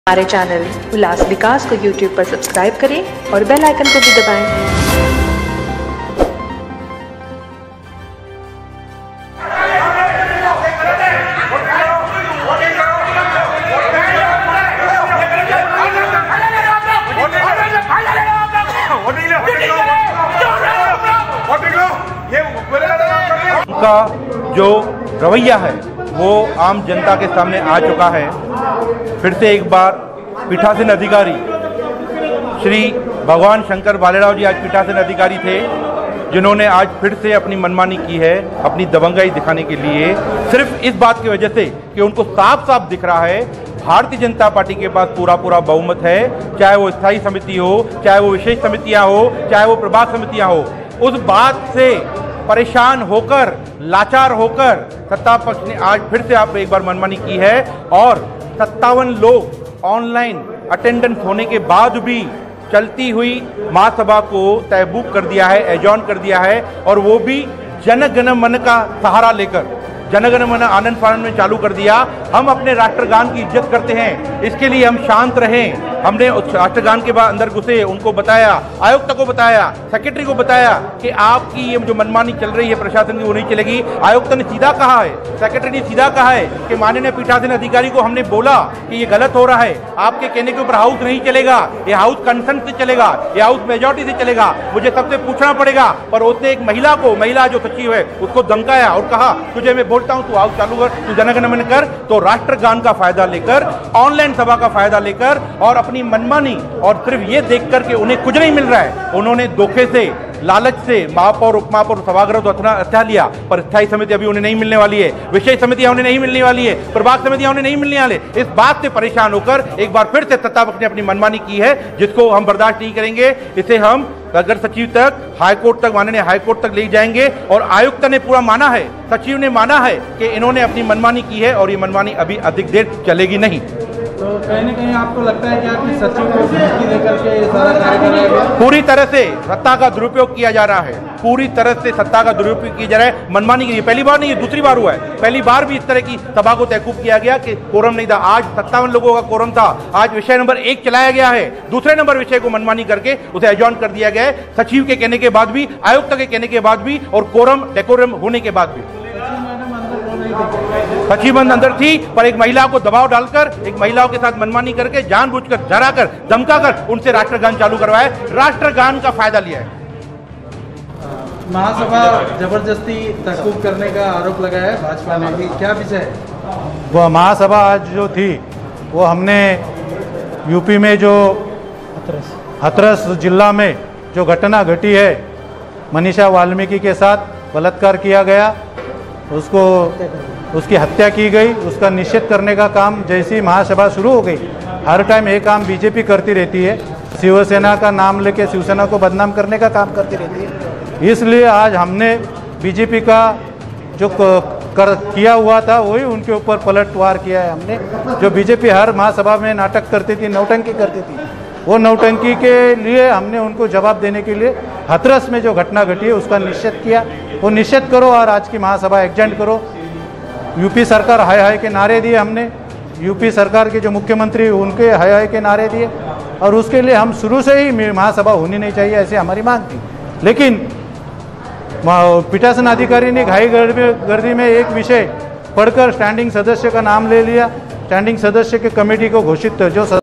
हमारे चैनल उल्लास विकास को YouTube पर सब्सक्राइब करें और बेल आइकन को भी दबाएं। उनका जो रवैया है वो आम जनता के सामने आ चुका है। फिर से एक बार पीठासीन अधिकारी श्री भगवान शंकर भालेराव जी आज पीठासीन अधिकारी थे, जिन्होंने आज फिर से अपनी मनमानी की है अपनी दबंगाई दिखाने के लिए, सिर्फ इस बात की वजह से कि उनको साफ साफ दिख रहा है भारतीय जनता पार्टी के पास पूरा पूरा बहुमत है, चाहे वो स्थायी समिति हो, चाहे वो विशेष समितियां हो, चाहे वो प्रभाग समितियां हो। उस बात से परेशान होकर, लाचार होकर सत्ता पक्ष ने आज फिर से आप एक बार मनमानी की है और 57 लोग ऑनलाइन अटेंडेंस होने के बाद भी चलती हुई महासभा को तहबूक कर दिया है, एजॉर्न कर दिया है, और वो भी जन गण मन का सहारा लेकर जन गण मन आनंद फानंद में चालू कर दिया। हम अपने राष्ट्रगान की इज्जत करते हैं, इसके लिए हम शांत रहें। हमने उस राष्ट्रगान के बाद अंदर घुसे, उनको बताया, आयुक्त को बताया, सेक्रेटरी को बताया कि आपकी ये जो मनमानी चल रही है प्रशासन की वो नहीं चलेगी। आयुक्त ने सीधा कहा है, सेक्रेटरी ने सीधा कहा है कि माननीय पीठासीन अधिकारी को हमने बोला कि ये गलत हो रहा है, आपके कहने के ऊपर हाउस नहीं चलेगा, ये हाउस कंसेंट से चलेगा, ये हाउस मेजॉरिटी से चलेगा, मुझे सबसे पूछना पड़ेगा। पर उसने एक महिला जो सचिव है उसको धमकाया और कहा तुझे मैं बोलता हूं तू हाउस चालू कर, तू जनगण मन कर। तो राष्ट्रगान का फायदा लेकर, ऑनलाइन सभा का फायदा लेकर और अपनी मनमानी और सिर्फ ये देख कर के उन्हें कुछ नहीं मिल रहा है, उन्होंने धोखे से, लालच से महापौर, उपमहापौर, सभागृह तो हत्या लिया, पर स्थायी समिति अभी उन्हें नहीं मिलने वाली है, विशेष समितियां उन्हें नहीं मिलने वाली है, प्रभाग समितियां उन्हें नहीं मिलने वाले। इस बात से परेशान होकर एक बार फिर से सत्ता पक्ष ने अपनी मनमानी की है, जिसको हम बर्दाश्त नहीं करेंगे। इसे हम अगर सचिव तक, हाईकोर्ट तक, माननीय हाईकोर्ट तक ले जाएंगे। और आयुक्त ने पूरा माना है, सचिव ने माना है कि इन्होंने अपनी मनमानी की है और ये मनमानी अभी अधिक देर चलेगी नहीं। तो कहीं ना कहीं आपको लगता है क्या कि सचिव को धमकी देकर के ये सारा कार्य कराया गया? पूरी तरह से सत्ता का दुरुपयोग किया जा रहा है, पूरी तरह से सत्ता का दुरुपयोग किया जा रहा है। मनमानी की पहली बार नहीं, ये दूसरी बार हुआ है। पहली बार भी इस तरह की सभा को तहकूब किया गया कि कोरम नहीं था। आज 57 लोगों का कोरम था, आज विषय नंबर 1 चलाया गया है, दूसरे नंबर विषय को मनमानी करके उसे एजॉर्न कर दिया गया है, सचिव के कहने के बाद भी, आयुक्त के कहने के बाद भी और कोरम डेकोरम होने के बाद भी। सचिव अंदर थी, पर एक महिला को दबाव डालकर, एक महिलाओं के साथ मनमानी करके, जानबूझकर, डराकर, धमकाकर उनसे राष्ट्रगान चालू करवाया, राष्ट्रगान का फायदा लिया है। महासभा जबरदस्ती तहकूब करने का आरोप लगाया है भाजपा ने, क्या विषय है? वह महासभा आज जो थी वो हमने यूपी में जो हाथरस जिला में जो घटना घटी है, मनीषा वाल्मीकि के साथ बलात्कार किया गया, उसकी हत्या की गई, उसका निषेध करने का काम जैसी महासभा शुरू हो गई, हर टाइम ये काम बीजेपी करती रहती है, शिवसेना का नाम लेके शिवसेना को बदनाम करने का काम करती रहती है। इसलिए आज हमने बीजेपी का जो किया हुआ था वही उनके ऊपर पलटवार किया है हमने। जो बीजेपी हर महासभा में नाटक करती थी, नौटंकी करती थी, वो नौटंकी के लिए हमने उनको जवाब देने के लिए हाथरस में जो घटना घटी है उसका निषेध किया। वो निषेध करो और आज की महासभा एग्जेंट करो। यूपी सरकार हाय हाय के नारे दिए हमने, यूपी सरकार के जो मुख्यमंत्री उनके हाय हाय के नारे दिए, और उसके लिए हम शुरू से ही महासभा होनी नहीं चाहिए ऐसी हमारी मांग थी। लेकिन पीठासीन अधिकारी ने घाई गर्दी में एक विषय पढ़कर स्टैंडिंग सदस्य का नाम ले लिया, स्टैंडिंग सदस्य के कमेटी को घोषित जो